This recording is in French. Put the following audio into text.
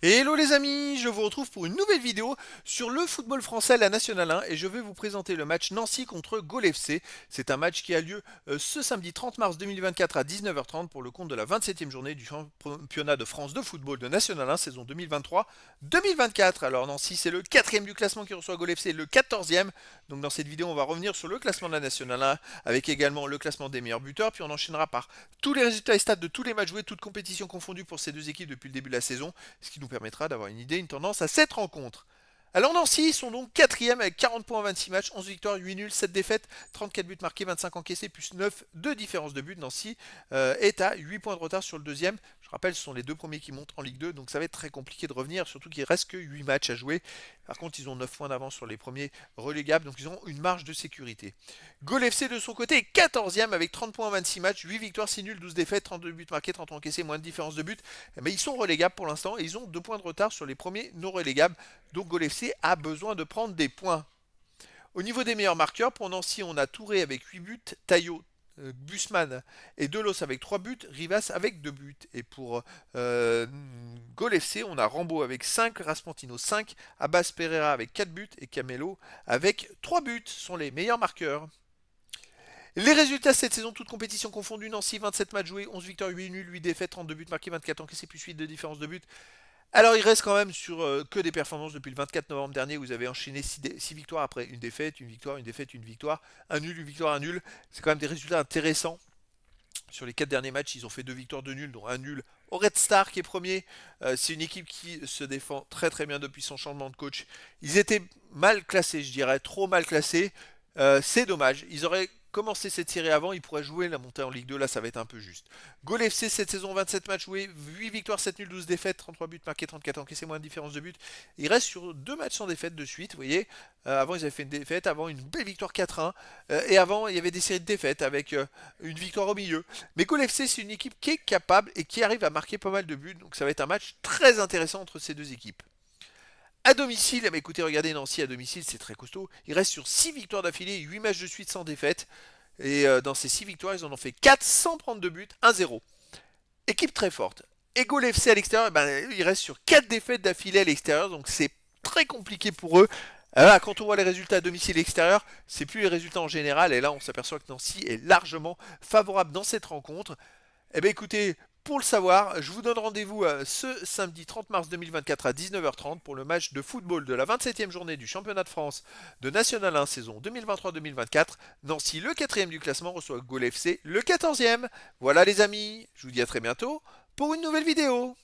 Hello les amis, je vous retrouve pour une nouvelle vidéo sur le football français à la Nationale 1 et je vais vous présenter le match Nancy contre Gol FC. C'est un match qui a lieu ce samedi 30 mars 2024 à 19h30 pour le compte de la 27e journée du championnat de France de football de National 1 saison 2023-2024. Alors Nancy c'est le quatrième du classement qui reçoit Gol FC, le 14e. Donc dans cette vidéo on va revenir sur le classement de la Nationale 1 avec également le classement des meilleurs buteurs, puis on enchaînera par tous les résultats et stats de tous les matchs joués, toutes compétitions confondues pour ces deux équipes depuis le début de la saison, ce qui nous permettra d'avoir une idée, une tendance à cette rencontre. Alors Nancy sont donc quatrième avec 40 points en 26 matchs, 11 victoires, 8 nuls, 7 défaites, 34 buts marqués, 25 encaissés, plus 9 de différence de but. Nancy est à 8 points de retard sur le deuxième. Je rappelle, ce sont les deux premiers qui montent en Ligue 2, donc ça va être très compliqué de revenir, surtout qu'il ne reste que 8 matchs à jouer. Par contre, ils ont 9 points d'avance sur les premiers relégables, donc ils ont une marge de sécurité. Gol FC de son côté est 14e avec 30 points en 26 matchs, 8 victoires, 6 nuls, 12 défaites, 32 buts marqués, 30 encaissés, moins de différence de but. Mais ils sont relégables pour l'instant et ils ont 2 points de retard sur les premiers non relégables. Donc Gol FC a besoin de prendre des points. Au niveau des meilleurs marqueurs, pour Nancy, on a Touré avec 8 buts, Taillot, Busman et Delos avec 3 buts, Rivas avec 2 buts. Et pour Gol FC, on a Rambo avec 5, Raspantino 5, Abbas Pereira avec 4 buts et Camelo avec 3 buts sont les meilleurs marqueurs. Les résultats cette saison, toutes compétitions confondues, Nancy 27 matchs joués, 11 victoires, 8 nuls, 8 défaites, 32 buts marqués, 24 encaissés, plus 8 de différence de but. Alors il reste quand même sur que des performances depuis le 24 novembre dernier. Vous avez enchaîné 6 victoires après une défaite, une victoire, une défaite, une victoire, un nul, une victoire, un nul. C'est quand même des résultats intéressants. Sur les 4 derniers matchs, ils ont fait 2 victoires, 2 nuls, dont un nul au Red Star qui est premier. C'est une équipe qui se défend très très bien depuis son changement de coach. Ils étaient mal classés, je dirais, trop mal classés. C'est dommage. Ils auraient commencé cette série avant, ils pourraient jouer la montée en Ligue 2, là ça va être un peu juste. Gol FC cette saison, 27 matchs joués, 8 victoires, 7 nuls, 12 défaites, 33 buts marqués, 34 encaissés, moins de différence de but. Ils restent sur 2 matchs sans défaite de suite, vous voyez. Avant ils avaient fait une défaite, avant une belle victoire 4-1. Et avant il y avait des séries de défaites avec une victoire au milieu. Mais Gol FC c'est une équipe qui est capable et qui arrive à marquer pas mal de buts, donc ça va être un match très intéressant entre ces deux équipes. À domicile, eh bien, écoutez, regardez Nancy à domicile, c'est très costaud. Ils restent sur 6 victoires d'affilée, 8 matchs de suite sans défaite. Et dans ces 6 victoires, ils en ont fait 4 sans prendre de but, 1-0. Équipe très forte. Et Gol FC à l'extérieur, ben, ils restent sur 4 défaites d'affilée à l'extérieur, donc c'est très compliqué pour eux. Alors, quand on voit les résultats à domicile et extérieur, c'est plus les résultats en général, et là on s'aperçoit que Nancy est largement favorable dans cette rencontre. Eh bien écoutez, pour le savoir, je vous donne rendez-vous ce samedi 30 mars 2024 à 19h30 pour le match de football de la 27e journée du championnat de France de National 1 saison 2023-2024. Nancy, le quatrième du classement, reçoit Gol FC, le 14e. Voilà les amis, je vous dis à très bientôt pour une nouvelle vidéo.